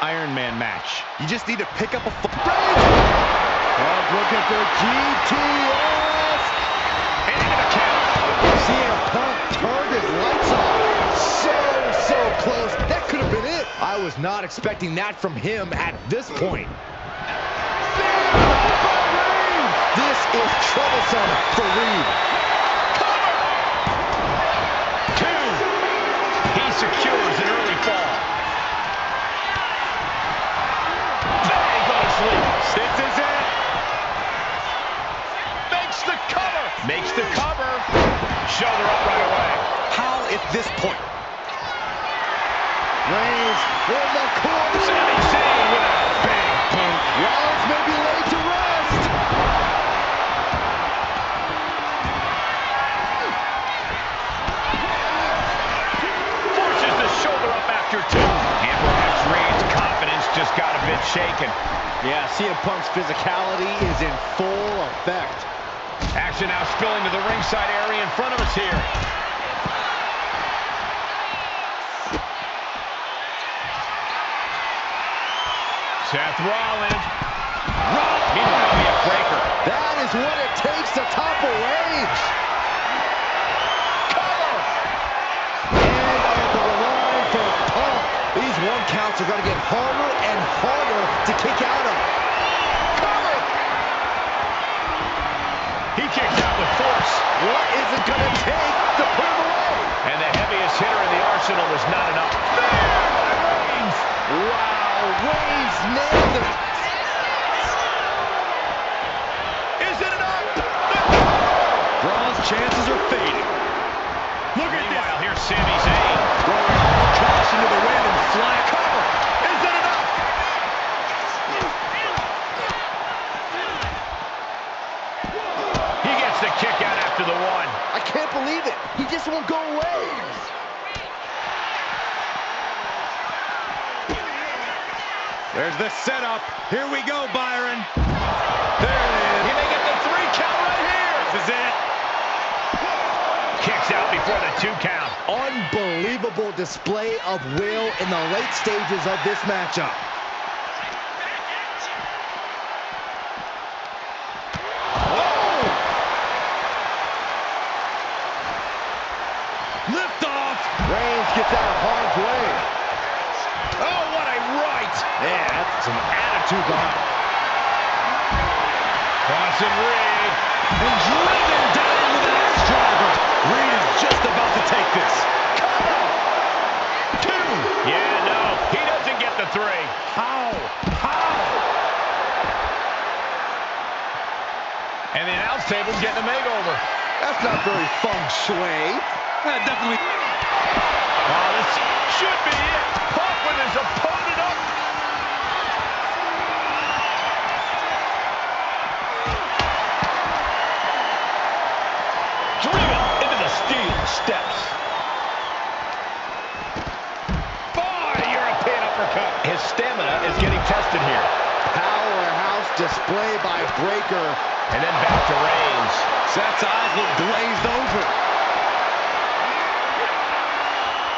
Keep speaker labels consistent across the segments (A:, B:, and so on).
A: Iron Man match.
B: You just need to pick up a foot. Oh, look at the GTS.
A: And into the count.
B: CM Punk turned his lights off. So close. That could have been it. I was not expecting that from him at this point. This is troublesome for Reed.
A: Two. He secures an early fall. There he goes to sleep.
B: This is it.
A: Makes the cover. Makes the cover. Shoulder up right away.
B: How at this point? Reigns in the corner.
A: Sami Zayn with a big boot.
B: Rollins may be laid to rest.
A: Forces the shoulder up after two. And perhaps Reigns' confidence just got a bit shaken.
B: Yeah, CM Punk's physicality is in full effect.
A: Action now spilling to the ringside area in front of us here. Seth Rollins. Meanwhile, the breaker.
B: That is what it takes to topple Reigns.
A: Cover.
B: And over the line for Punk. These one counts are going to get harder and harder to kick out of.
A: Cover. He kicks out with force.
B: What is it going to take to put him away?
A: And the heaviest hitter in the arsenal was not enough. Reigns.
B: Wow, Reigns nailed it.
A: Is it enough?
B: Braun's chances are fading.
A: Look at this. Meanwhile, here's Sami Zayn.
B: Throwing all caution to the wind and flat.
A: Cover. Is it enough? He gets the kick out after the one.
B: I can't believe it. He just won't go away. There's the setup. Here we go, Byron. There it is.
A: He may get the 3 count right here.
B: This is it.
A: Kicks out before the 2 count.
B: Unbelievable display of will in the late stages of this matchup. Whoa! Lift off. Reigns gets out of harm's way.
A: Oh, what a right.
B: Yeah, that's some attitude behind it.
A: Bronson Reed.
B: And driven down with an axe driver. Reed is just about to take this.
A: Cover. 2. Yeah, no. He doesn't get the 3.
B: How?
A: And the announce table's getting a makeover.
B: That's not very feng shui. Definitely.
A: Oh, this should be it. Punk with his opponent up. Driven into the steel steps. European uppercut. His stamina is getting tested here.
B: Powerhouse display by Breaker.
A: And then back to Reigns.
B: Seth's eyes look glazed over.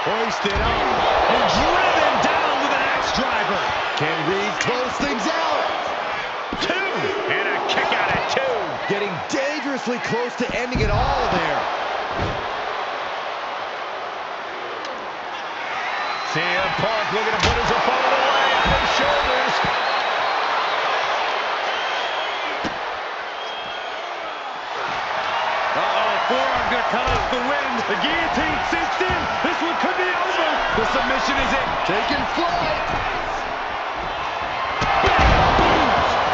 B: Hoisted up and driven down with an axe driver. Can Reed close things out?
A: 2. And a kick out at 2.
B: Getting dangerously close to ending it all there.
A: CM Punk looking to put his opponent away on his shoulders.
B: Forearm gonna cut off the wind. The guillotine sinks in. This one could be over. The submission is it. Taking flight.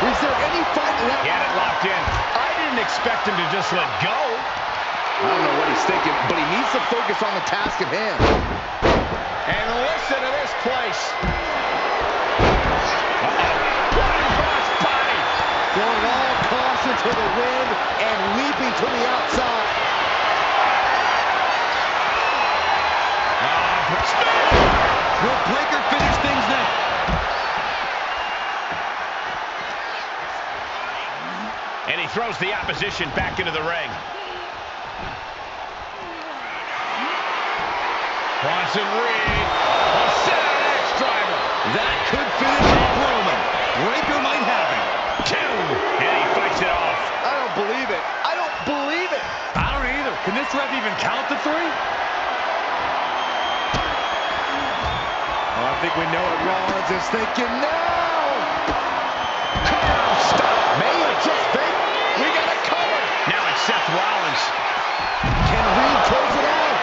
B: Is there any fight left?
A: Get it locked in. I didn't expect him to just let go.
B: I don't know what he's thinking, but he needs to focus on the task at hand.
A: And listen to this place. What a cross body.
B: Throwing all caution to the wind and leaping to the outside. Will Breaker finish things now?
A: And he throws the opposition back into the ring. Bronson Reed, a set axe driver.
B: That
C: could finish off Roman. Breaker might have it.
A: 2, and he fights it off.
B: I don't believe it. I don't believe it.
C: I don't either. Can this ref even count the 3?
B: Oh, I think we know what Rollins is thinking now.
A: Curve stop.
B: May have just been. We got a cover.
A: Now it's Seth Rollins.
B: Can Reed close it out?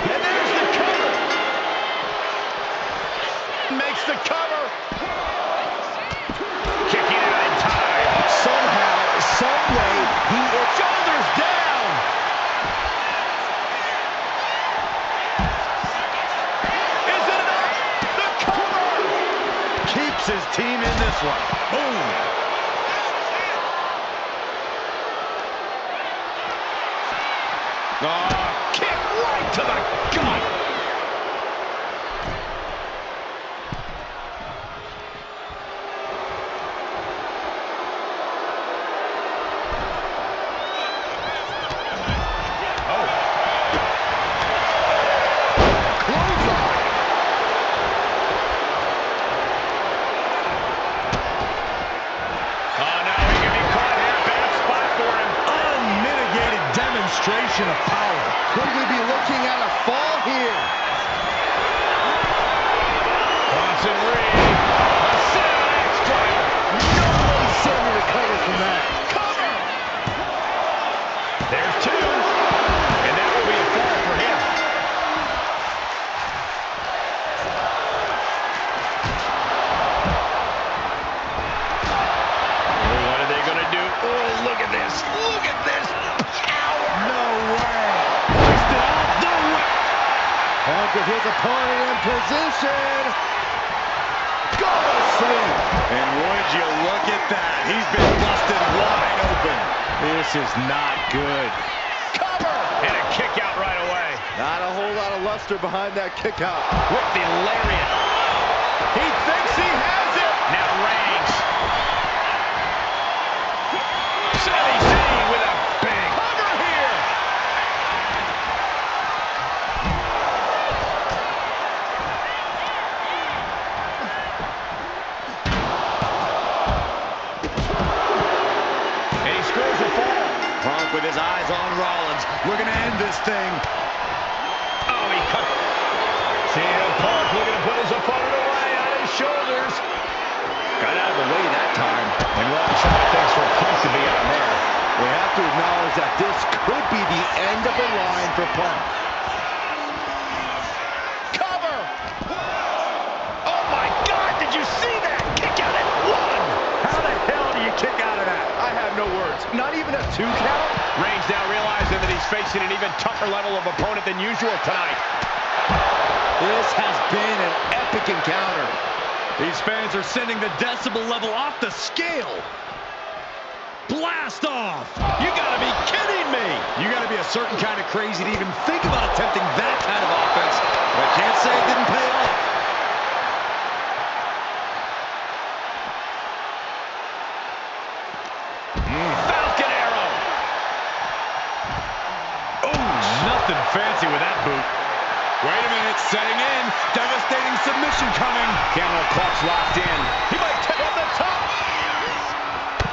B: And there's the cover. Makes the cover.
A: Kicking out in time.
B: Somehow, some way, he is shoulders down. Is it enough? The cover.
C: Keeps his team in this one. Boom.
A: Oh, kick right to the gut.
C: Demonstration of power.
B: Could we be looking at a fall here?
A: Bronson Reed. A sound axe driver.
B: No way Sammy recovers from that.
A: Cover. There's 2. And that will be a fall for him. Oh, what are they going to do? Oh, look at this. Look at this.
C: No way. Hoisted off the whip.
B: Punk with his opponent in position. Go to sleep.
C: And would you look at that? He's been busted wide open.
B: This is not good.
A: Cover. And a kick out right away.
B: Not a whole lot of luster behind that kick out.
A: With the lariat.
B: He thinks he has it.
A: Now Reigns. Sami Zayn with a big cover here. And he scores a fall.
C: Punk with his eyes on Rollins. We're going to end this thing.
A: Oh, he cut. CM Punk looking to put his opponent away on his shoulders.
C: Got out of the way that time.
A: And Rollins thinks for Punk to be on there.
B: We have to acknowledge that this could be the end of the line for Punk.
A: Cover! Oh my God, did you see that? Kick out at 1!
C: How the hell do you kick out of that?
B: I have no words. Not even a 2 count?
A: Reigns now realizing that he's facing an even tougher level of opponent than usual tonight.
B: This has been an epic encounter.
C: These fans are sending the decibel level off the scale. Blast off! You gotta be kidding me! You gotta be a certain kind of crazy to even think about attempting that kind of offense. But I can't say it didn't pay off.
A: Falcon arrow!
C: Oh, nothing fancy with that boot. Wait a minute, setting in. Devastating submission coming.
A: Camel clutch locked in.
B: He might take on the top.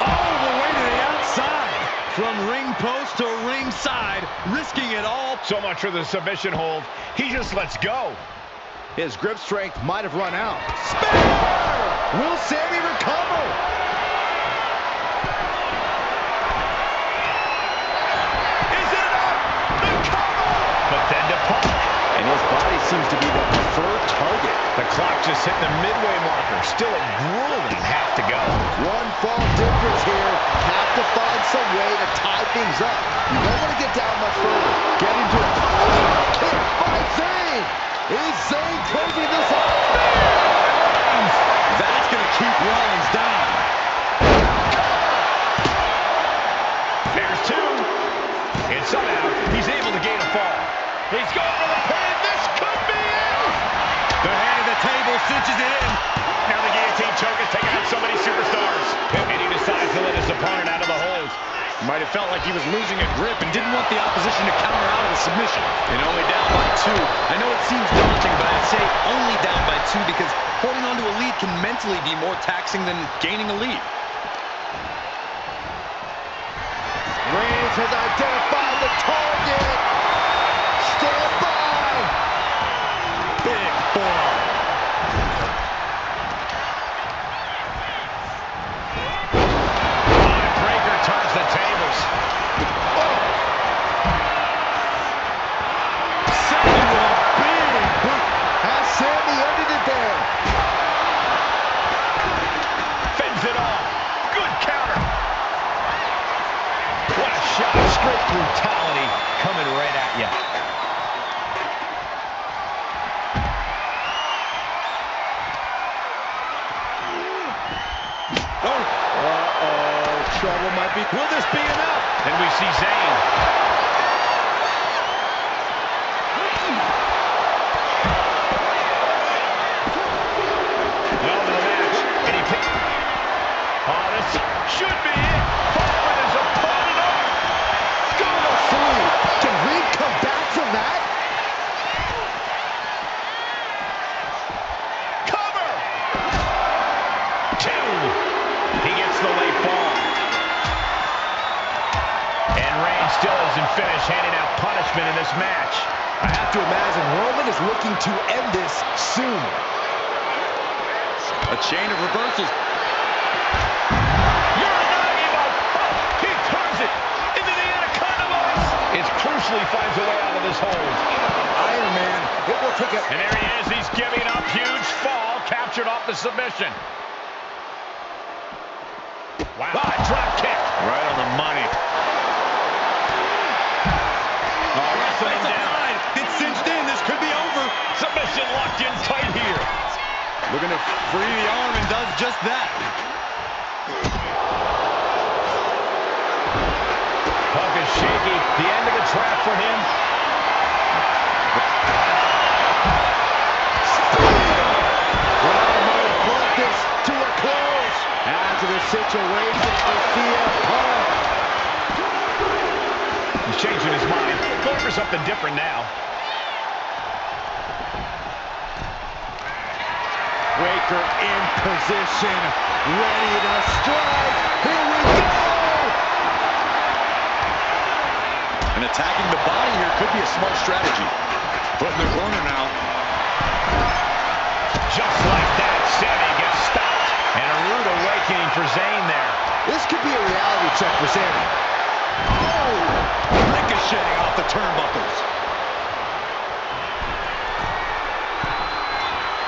C: All the way to the outside. From ring post to ringside, risking it all.
A: So much for the submission hold. He just lets go.
B: His grip strength might have run out. Spear! Will Sammy recover? Is it enough? The cover!
A: But then to Punk.
B: And his body seems to be the preferred target.
A: The clock just hit the midway marker. Still a grueling half to go.
B: One fall difference here. Have to find some way to tie things up. You don't want to get down much further. Get into it. Kick by Zayn. Is Zayn closing this out?
C: That's going to keep Rollins down.
A: There's 2. And somehow he's able to gain a fall. He's going for the pin. This could be it.
C: The hand of the table cinches it in.
A: Now the guillotine choke has taken out so many superstars. And he decides to let his opponent out of the hold.
C: Might have felt like he was losing a grip and didn't want the opposition to counter out of the submission. And only down by 2. I know it seems daunting, but I'd say only down by 2 because holding on to a lead can mentally be more taxing than gaining a lead.
B: Reigns has identified the target. Stand by.
C: Big forearm.
A: Breaker turns the tables.
B: Sammy with a big boot. Has Sammy ended it there.
A: Fends it off. Good counter. What a shot. Straight brutality coming right at you.
B: Trouble might be.
A: Will this be enough? And we see Zayn. Well, to the match. And he picked. Oh, this should be it. Following his opponent up. Go to 3.
B: Can Reed come back from that?
A: Cover. 2. He gets the late ball. And Reigns still isn't finished handing out punishment in this match.
B: I have to imagine Roman is looking to end this soon.
C: A chain of reversals.
A: Uranagi. Oh, he turns it into the Anaconda Vice. It's crucial he finds a way out of this hold.
B: Iron Man, it will take a...
A: And there he is. He's giving up. Huge fall. Captured off the submission. Wow. Ah, drop kick.
C: Right on the money.
A: Wrestling him down.
C: It's cinched in. This could be over.
A: Submission locked in tight here.
C: Looking to free the arm and does just that.
A: Punk is shaky. The end of the trap for him.
B: Well, might have brought this to a close. After the situation for CM Punk.
A: He's changing his mind. Going for something different now.
B: Breaker in position, ready to strike. Here we go.
C: And attacking the body here could be a smart strategy. Foot in the corner now.
A: Just like that, Sammy gets stopped. And a rude awakening for Zayn there.
B: This could be a reality check for Sammy.
C: Oh! Ricocheting off the turnbuckles.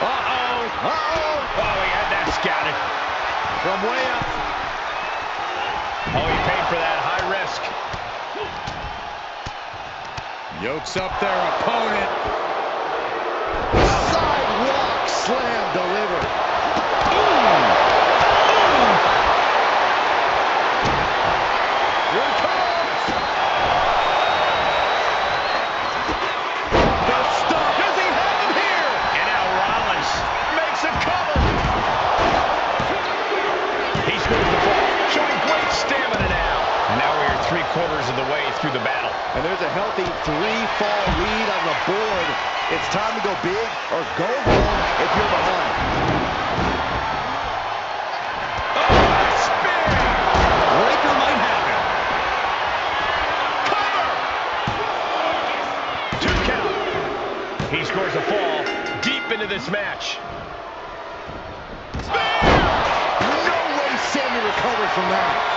B: Uh-oh. Uh-oh.
A: Oh, he had that scouted.
B: From way up.
A: Oh, he paid for that high risk.
C: Yokes up their opponent.
B: Sidewalk slam delivered. Here it comes. The stop.
A: Does he have him here? And now Rollins makes a cover. He scores the ball, showing great stamina now. And now we are 3/4 of the way through the battle.
B: And there's a healthy 3-fall lead on the board. It's time to go big or go home if you're behind.
A: Oh, spin!
C: Breaker might have it.
A: Cover! 2 count. He scores a fall deep into this match.
B: No way Sammy recovered from that.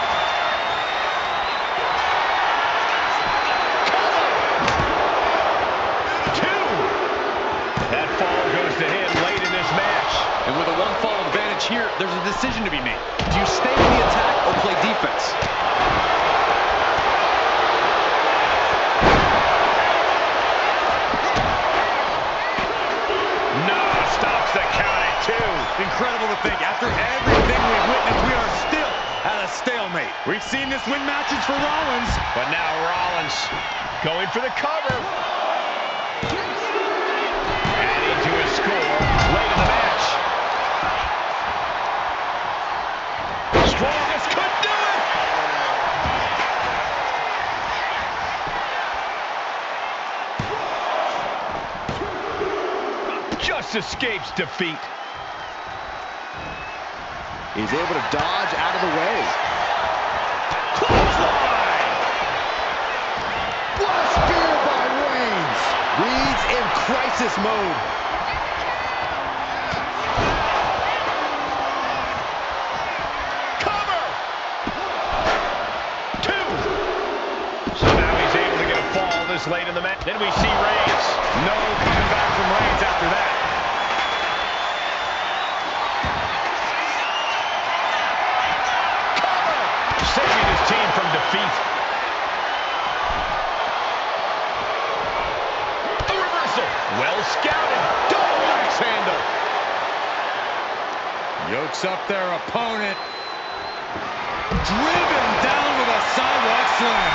A: That fall goes to him late in this match.
C: And with a 1-fall advantage here, there's a decision to be made. Do you stay in the attack or play defense?
A: No, stops the count at 2.
C: Incredible to think. After everything we've witnessed, we are still at a stalemate. We've seen this win matches for Rollins.
A: But now Rollins going for the cover. Adding to his score late in the match. Strongest could do it. escapes defeat.
B: He's able to dodge out of the way.
A: Clothesline!
B: What a spear by Reigns! Reed's in crisis mode.
A: Cover! 2. Somehow he's able to get a fall this late in the match. Then we see Reigns. No coming back from Reigns after that. Saving his team from defeat. A reversal. Well scouted. Double axe handle.
C: Yokes up their opponent. Driven down with a sidewalk slam.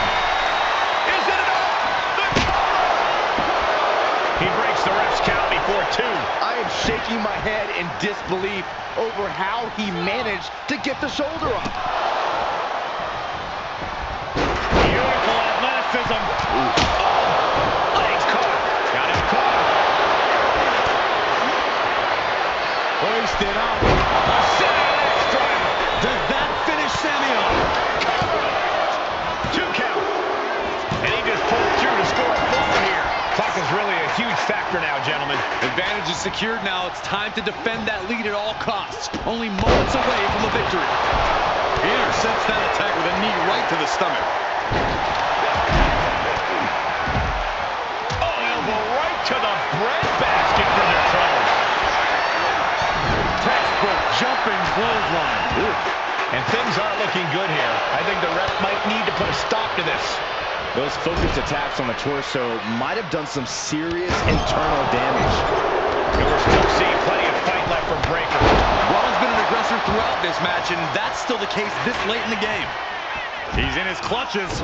A: Is it enough? The cover. He breaks the ref's count before 2.
B: I am shaking my head in disbelief over how he managed to get the shoulder up.
A: Beautiful athleticism. Oh, legs caught. Got him caught.
C: Hoisted up.
A: A sitting axe driver.
C: Does that finish Sammy off?
A: Cover. 2 count. And he just pulled through to score a fall here. Clock is really a huge factor now, gentlemen.
C: Advantage is secured now. It's time to defend that lead at all costs. Only moments away from a victory. He intercepts that attack with a knee right to the stomach.
A: Oh, elbow right to the breadbasket for their trouble.
C: Textbook jumping clothesline.
A: And things aren't looking good here. I think the ref might need to put a stop to this.
B: Those focused attacks on the torso might have done some serious internal damage.
A: And we're still seeing plenty of fight left from Breakker.
C: Rollins been an aggressor throughout this match, and that's still the case this late in the game. He's in his clutches.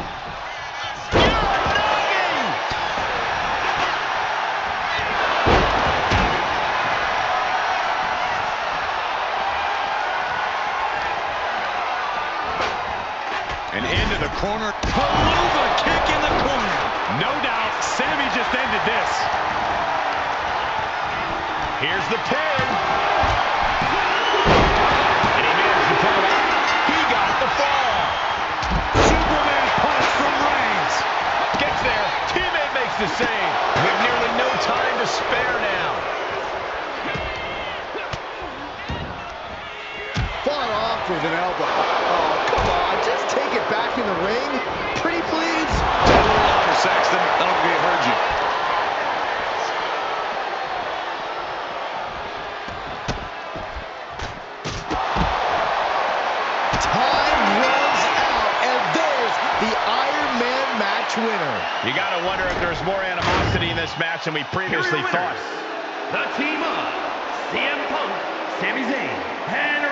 C: And into the corner. Palooza kick in the corner. No doubt, Sammy just ended this.
A: Here's the pin. And he managed to pull it out. He got the fall.
C: Superman punch from Reigns.
A: Gets there. Teammate makes the save. We have nearly no time to spare now.
B: Fought off with an elbow. Oh, come on. Just take it back in the ring. Pretty please.
C: Take a little longer, Saxton. I don't think we heard you.
B: Time runs out, and there's the Iron Man match winner.
A: You got to wonder if there's more animosity in this match than we previously thought.
D: The team of CM Punk, Sami Zayn, and